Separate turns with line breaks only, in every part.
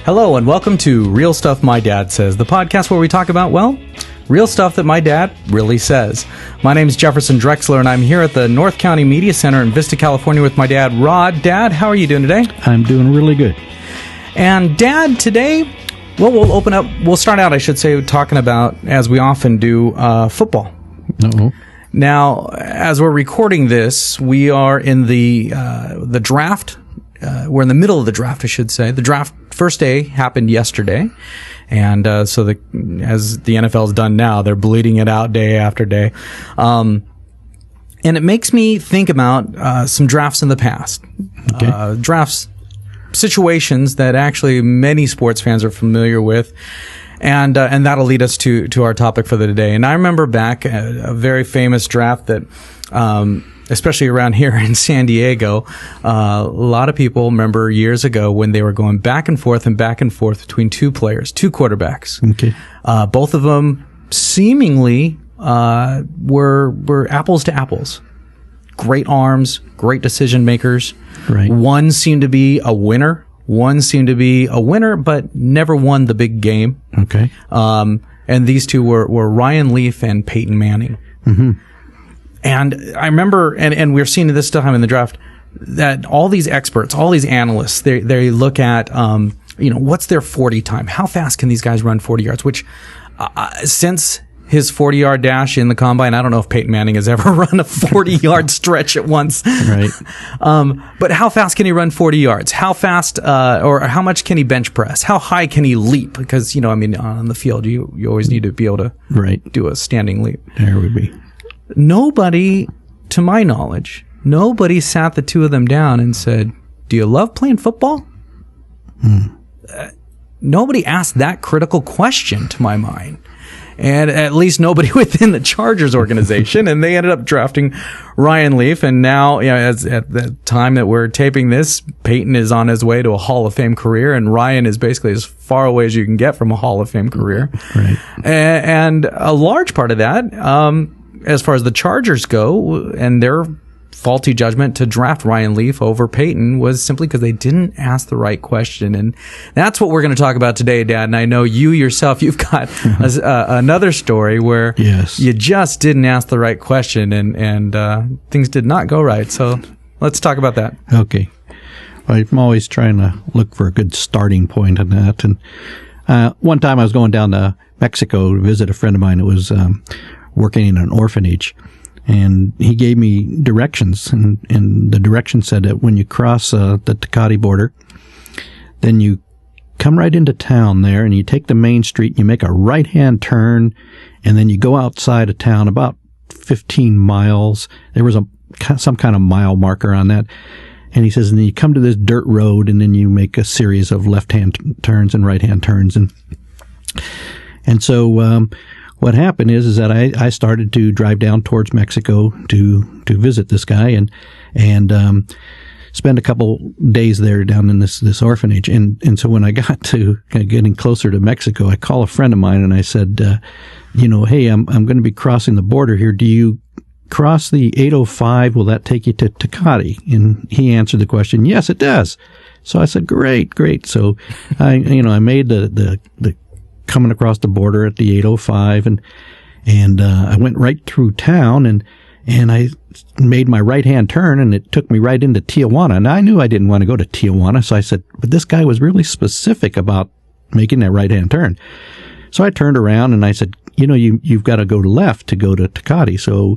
Hello and welcome to Real Stuff My Dad Says, the podcast where we talk about, well, real stuff that my dad really says. My name is Jefferson Drexler and I'm here at the North County Media Center in Vista, California with my dad, Rod. Dad, how are you doing today?
I'm doing really good.
And Dad, today, well, we'll start out, I should say, talking about, as we often do, football.
Uh-oh.
Now, as we're recording this, we are in the draft. We're in the middle of the draft, I should say. The draft first day happened yesterday. And as the NFL's done now, they're bleeding it out day after day. And it makes me think about some drafts in the past.
Okay.
Drafts, situations that actually many sports fans are familiar with. And that'll lead us to our topic for the day. And I remember back a very famous draft that, especially around here in San Diego, a lot of people remember years ago when they were going back and forth between two players, two quarterbacks.
Okay.
Both of them seemingly were apples to apples. Great arms, great decision makers.
Right.
One seemed to be a winner. But never won the big game.
Okay.
And these two were Ryan Leaf and Peyton Manning.
Mm-hmm.
And I remember, and we're seeing this time in the draft, that all these experts, all these analysts, they look at, what's their 40 time? How fast can these guys run 40 yards? Which, since his 40-yard dash in the combine, I don't know if Peyton Manning has ever run a 40-yard stretch at once.
Right.
But how fast can he run 40 yards? How fast, or how much can he bench press? How high can he leap? Because, on the field, you always need to be able to do a standing leap.
There would be.
Nobody, to my knowledge, sat the two of them down and said, do you love playing football? Nobody asked that critical question, to my mind. And at least nobody within the Chargers organization. And they ended up drafting Ryan Leaf. And now, as at the time that we're taping this, Peyton is on his way to a Hall of Fame career. And Ryan is basically as far away as you can get from a Hall of Fame career.
Right.
And a large part of that, as far as the Chargers go, and their faulty judgment to draft Ryan Leaf over Peyton was simply because they didn't ask the right question. And that's what we're going to talk about today, Dad. And I know you yourself, you've got another story where you just didn't ask the right question and things did not go right. So let's talk about that.
Okay. Well, I'm always trying to look for a good starting point on that. And one time I was going down to Mexico to visit a friend of mine that was working in an orphanage. And he gave me directions, and the directions said that when you cross the Tecate border, then you come right into town there, and you take the main street, you make a right-hand turn, and then you go outside of town about 15 miles. There was some kind of mile marker on that. And he says, and then you come to this dirt road, and then you make a series of left-hand turns and right-hand turns. And so what happened is that I started to drive down towards Mexico to visit this guy and spend a couple days there down in this orphanage. And so when I got to getting closer to Mexico, I called a friend of mine and I said, hey, I'm going to be crossing the border here. Do you cross the 805? Will that take you to Tecate? And he answered the question, yes, it does. So I said, great. So I made the coming across the border at the 805 and I went right through town and I made my right-hand turn and it took me right into Tijuana. And I knew I didn't want to go to Tijuana. So I said, but this guy was really specific about making that right-hand turn. So I turned around and I said, you've got to go left to go to Tecate. So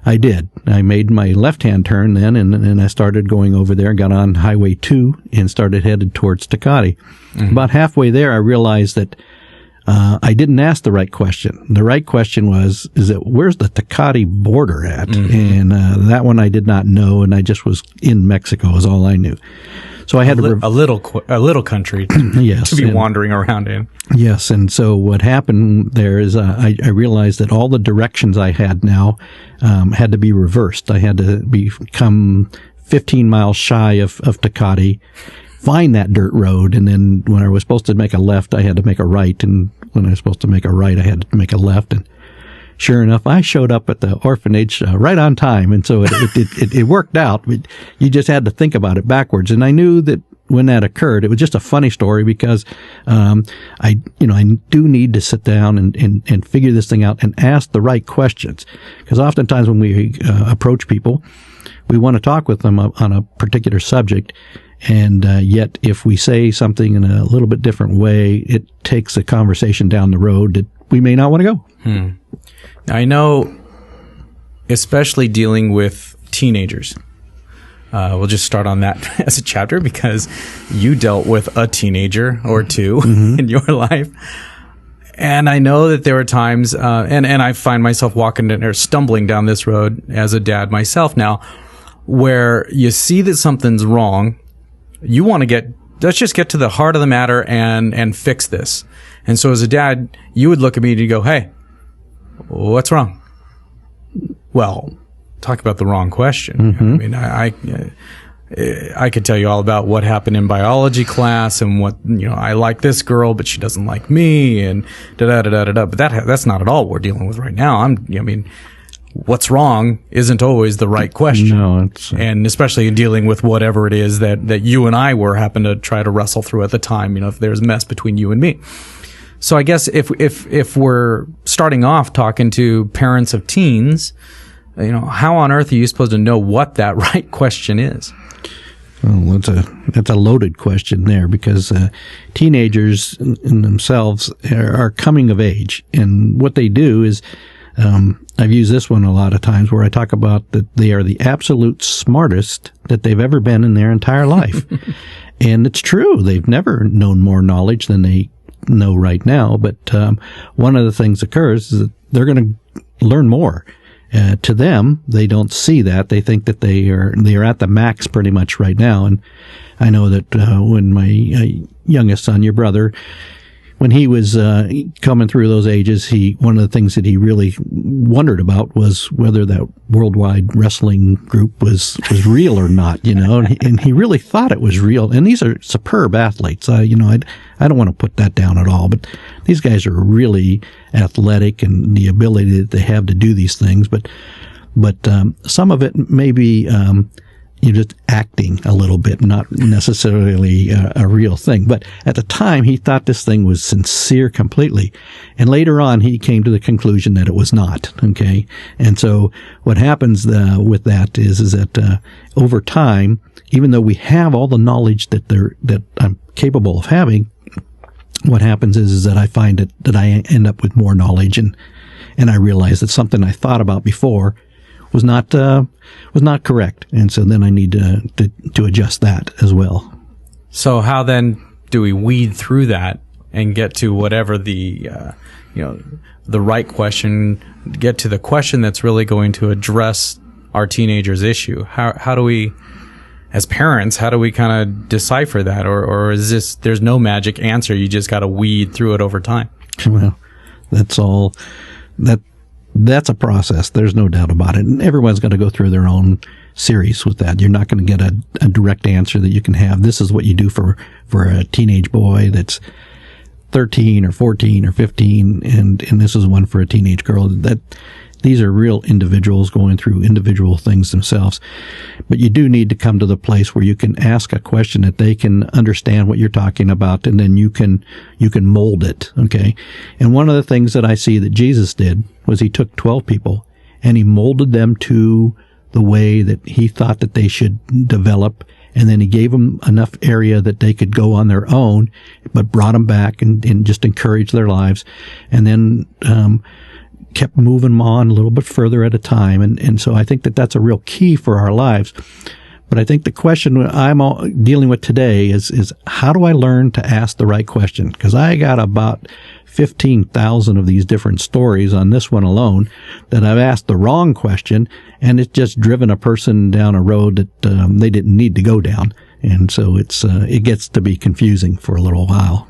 I did. I made my left-hand turn then and I started going over there, got on Highway 2 and started headed towards Tecate. Mm-hmm. About halfway there, I realized that I didn't ask the right question. The right question was, where's the Tecate border at? Mm-hmm. And that one I did not know, and I just was in Mexico is all I knew. So I had
a little country to be wandering around in.
Yes, and so what happened there is I realized that all the directions I had now had to be reversed. I had to become 15 miles shy of Tecate, find that dirt road, and then when I was supposed to make a left, I had to make a right, and when I was supposed to make a right, I had to make a left, and sure enough, I showed up at the orphanage right on time, and so it worked out. But you just had to think about it backwards, and I knew that when that occurred, it was just a funny story because I do need to sit down and figure this thing out and ask the right questions. Because oftentimes when we approach people, we want to talk with them on a particular subject, and yet if we say something in a little bit different way, it takes a conversation down the road that we may not want to go.
Now, I know, especially dealing with teenagers, we'll just start on that as a chapter because you dealt with a teenager or two in your life. And I know that there were times, and I find myself walking or stumbling down this road as a dad myself now, where you see that something's wrong. You want to let's just get to the heart of the matter and fix this. And so as a dad, you would look at me and you go, hey, what's wrong? Well, talk about the wrong question. I mean, I could tell you all about what happened in biology class and what, I like this girl, but she doesn't like me and da-da-da-da-da. But that's not at all what we're dealing with right now. What's wrong isn't always the right question.
No,
and especially in dealing with whatever it is that you and I happen to try to wrestle through at the time, if there's mess between you and me. So I guess if we're starting off talking to parents of teens, how on earth are you supposed to know what that right question is?
Well, that's a loaded question there because teenagers in themselves are coming of age, and what they do is, I've used this one a lot of times where I talk about that they are the absolute smartest that they've ever been in their entire life. And it's true. They've never known more knowledge than they know right now. But one of the things occurs is that they're going to learn more. To them, they don't see that. They think that they are at the max pretty much right now. And I know that when my youngest son, your brother, when he was coming through those ages, one of the things that he really wondered about was whether that worldwide wrestling group was real or not, and he really thought it was real. And these are superb athletes. I don't want to put that down at all, but these guys are really athletic and the ability that they have to do these things. But some of it may be you're just acting a little bit, not necessarily a real thing. But at the time, he thought this thing was sincere completely. And later on, he came to the conclusion that it was not. Okay. And so what happens with that is that over time, even though we have all the knowledge that I'm capable of having, what happens is that I find that I end up with more knowledge and I realize that something I thought about before was not correct, and so then I need to adjust that as well. So
how then do we weed through that and get to whatever the right question, get to the question that's really going to address our teenager's issue? How do we, as parents, how do we kind of decipher that, or is this there's no magic answer? You just got to weed through it over time.
Well, that's all that. That's a process. There's no doubt about it. And everyone's going to go through their own series with that. You're not going to get a direct answer that you can have. This is what you do for a teenage boy that's 13 or 14 or 15. And this is one for a teenage girl. These are real individuals going through individual things themselves. But you do need to come to the place where you can ask a question that they can understand what you're talking about, and then you can mold it. Okay. And one of the things that I see that Jesus did was he took 12 people and he molded them to the way that he thought that they should develop. And then he gave them enough area that they could go on their own, but brought them back and just encouraged their lives. And then, kept moving them on a little bit further at a time. And so I think that that's a real key for our lives. But I think the question I'm dealing with today is how do I learn to ask the right question? Because I got about 15,000 of these different stories on this one alone that I've asked the wrong question, and it's just driven a person down a road that they didn't need to go down. And so it gets to be confusing for a little while.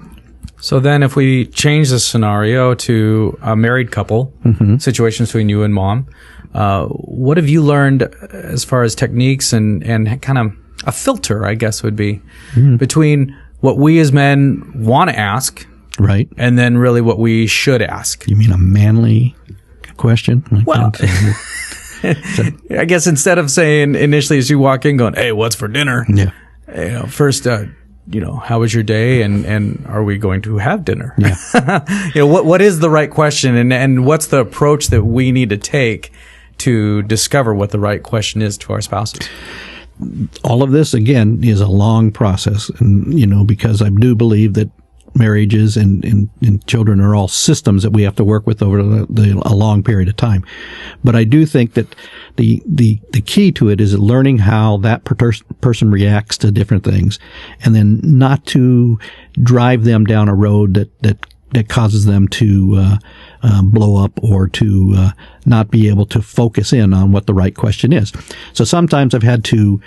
So then if we change the scenario to a married couple, situations between you and mom, what have you learned as far as techniques and kind of a filter, I guess, would be between what we as men want to ask,
right,
and then really what we should ask?
You mean a manly question?
I guess instead of saying initially as you walk in going, hey, what's for dinner?
Yeah.
First, how was your day, and are we going to have dinner?
Yeah.
What is the right question, and what's the approach that we need to take to discover what the right question is to our spouses?
All of this, again, is a long process. And, because I do believe that marriages and children are all systems that we have to work with over a long period of time. But I do think that the key to it is learning how that person reacts to different things, and then not to drive them down a road that causes them to blow up or to not be able to focus in on what the right question is. So sometimes I've had to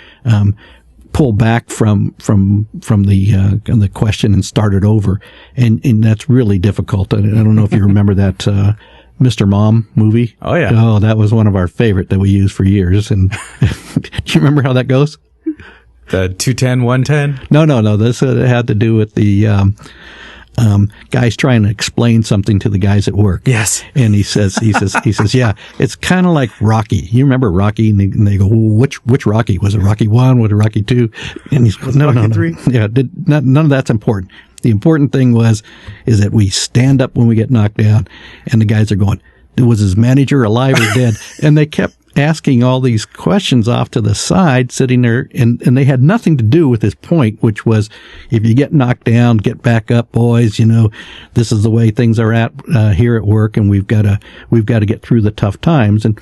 pull back from the question and start it over, and that's really difficult. I don't know if you remember that Mr. Mom movie.
Oh yeah.
Oh, that was one of our favorite that we used for years. And do you remember how that goes?
The 210, 110?
No. This had to do with the guys trying to explain something to the guys at work.
Yes.
And he says, yeah, it's kind of like Rocky. You remember Rocky? And they go, well, which Rocky? Was it Rocky 1? Was it Rocky 2? And he's no.
3?
Yeah, none of that's important. The important thing is that we stand up when we get knocked down, and the guys are going, was his manager alive or dead? And they kept asking all these questions off to the side, sitting there, and they had nothing to do with his point, which was, if you get knocked down, get back up, boys. This is the way things are at here at work, and we've got to get through the tough times. And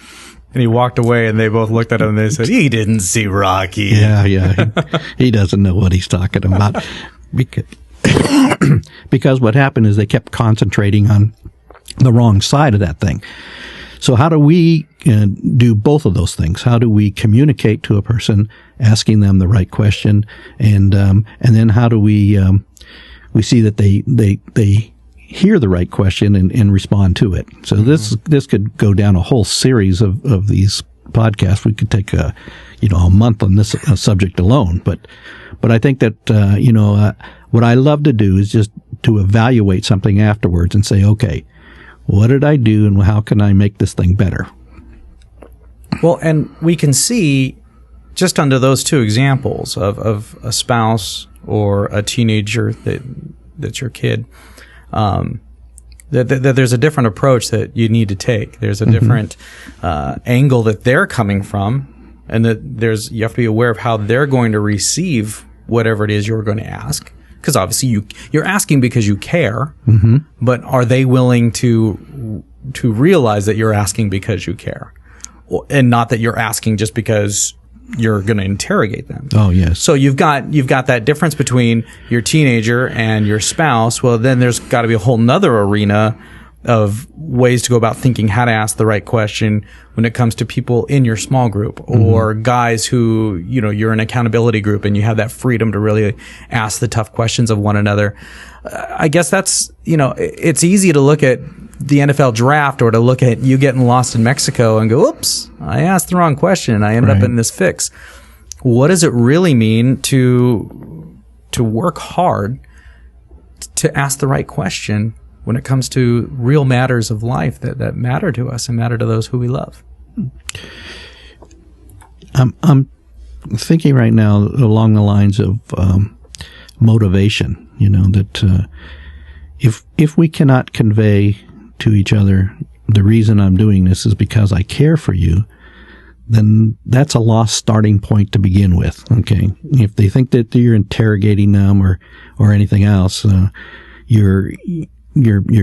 he walked away, and they both looked at him and they said, "He didn't see Rocky."
Yeah, he doesn't know what he's talking about. Because what happened is they kept concentrating on the wrong side of that thing. So how do we do both of those things? How do we communicate to a person, asking them the right question, and then how do we see that they hear the right question and respond to it? So this could go down a whole series of these podcasts. We could take a month on this subject alone, but I think that what I love to do is just to evaluate something afterwards and say, okay, what did I do, and how can I make this thing better?
Well, and we can see just under those two examples of a spouse or a teenager that's your kid, that there's a different approach that you need to take. There's a different angle that they're coming from, and that you have to be aware of how they're going to receive whatever it is you're going to ask. Because obviously you're asking because you care, but are they willing to realize that you're asking because you care, and not that you're asking just because you're going to interrogate them?
Oh yes.
So you've got that difference between your teenager and your spouse. Well, then there's got to be a whole nother arena of ways to go about thinking how to ask the right question when it comes to people in your small group, or guys who, you're an accountability group and you have that freedom to really ask the tough questions of one another. I guess that's, it's easy to look at the NFL draft or to look at you getting lost in Mexico and go, oops, I asked the wrong question and I ended up in this fix. What does it really mean to work hard to ask the right question when it comes to real matters of life that matter to us and matter to those who we love?
I'm thinking right now along the lines of motivation. That if we cannot convey to each other the reason I'm doing this is because I care for you, then that's a lost starting point to begin with. Okay, if they think that you're interrogating them or anything else, your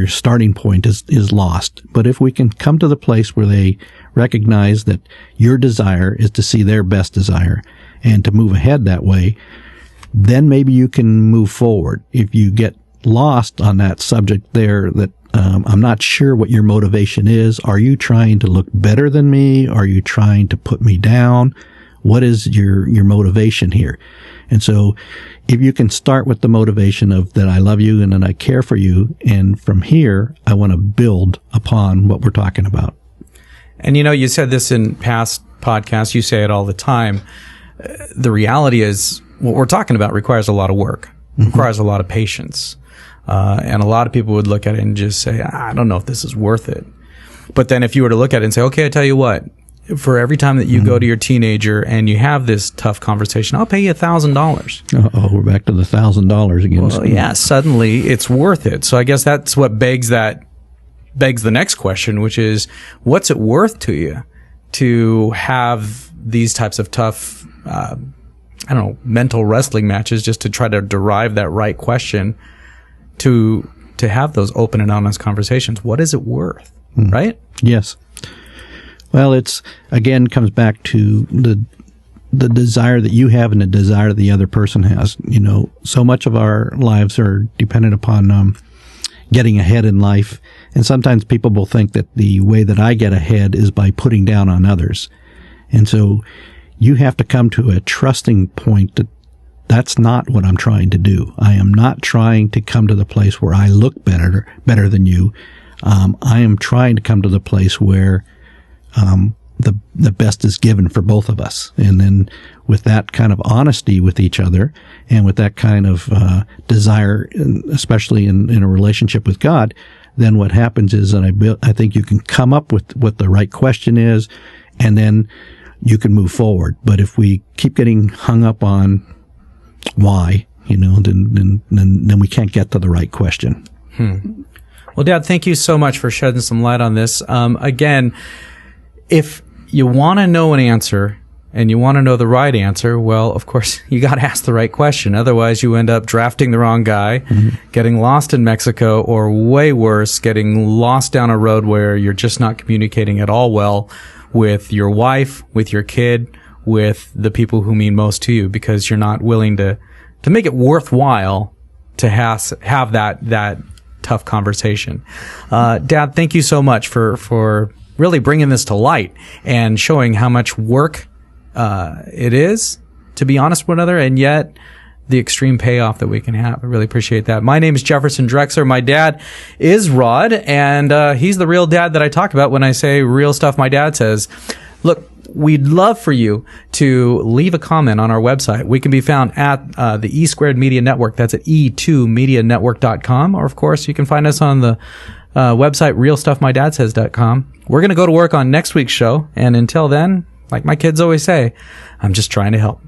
starting point is lost. But if we can come to the place where they recognize that your desire is to see their best desire and to move ahead that way, then maybe you can move forward. If you get lost on that subject there, that I'm not sure what your motivation is. Are you trying to look better than me? Are you trying to put me down? What is your motivation here? And so if you can start with the motivation of that I love you and that I care for you, and from here, I want to build upon what we're talking about.
And you said this in past podcasts, you say it all the time. The reality is what we're talking about requires a lot of work, requires a lot of patience. And a lot of people would look at it and just say, I don't know if this is worth it. But then if you were to look at it and say, okay, I tell you what, for every time that you go to your teenager and you have this tough conversation, I'll pay you $1,000.
Uh-oh, we're back to the $1,000 again.
Well, yeah, suddenly it's worth it. So I guess that's what begs the next question, which is, what's it worth to you to have these types of tough, mental wrestling matches just to try to derive that right question to have those open and honest conversations? What is it worth? Right?
Yes. Well, it's, again, comes back to the desire that you have and the desire that the other person has. You know, so much of our lives are dependent upon getting ahead in life. And sometimes people will think that the way that I get ahead is by putting down on others. And so you have to come to a trusting point that that's not what I'm trying to do. I am not trying to come to the place where I look better than you. I am trying to come to the place where the best is given for both of us. And then with that kind of honesty with each other and with that kind of desire, especially in a relationship with God, then what happens is that I think you can come up with what the right question is, and then you can move forward. But if we keep getting hung up on why, then we can't get to the right question.
Well, Dad, thank you so much for shedding some light on this. Again, if you want to know an answer and you want to know the right answer, well, of course, you got to ask the right question. Otherwise, you end up drafting the wrong guy, getting lost in Mexico, or way worse, getting lost down a road where you're just not communicating at all well with your wife, with your kid, with the people who mean most to you, because you're not willing to make it worthwhile to have that tough conversation. Dad, thank you so much for really bringing this to light and showing how much work it is to be honest with one another, and yet the extreme payoff that we can have. I really appreciate that. My name is Jefferson Drexler. My dad is Rod, and he's the real dad that I talk about when I say real stuff my dad says. Look, we'd love for you to leave a comment on our website. We can be found at the E Squared Media Network. That's at e2medianetwork.com. Or, of course, you can find us on the website realstuffmydadsays.com. We're going to go to work on next week's show. And until then, like my kids always say, I'm just trying to help.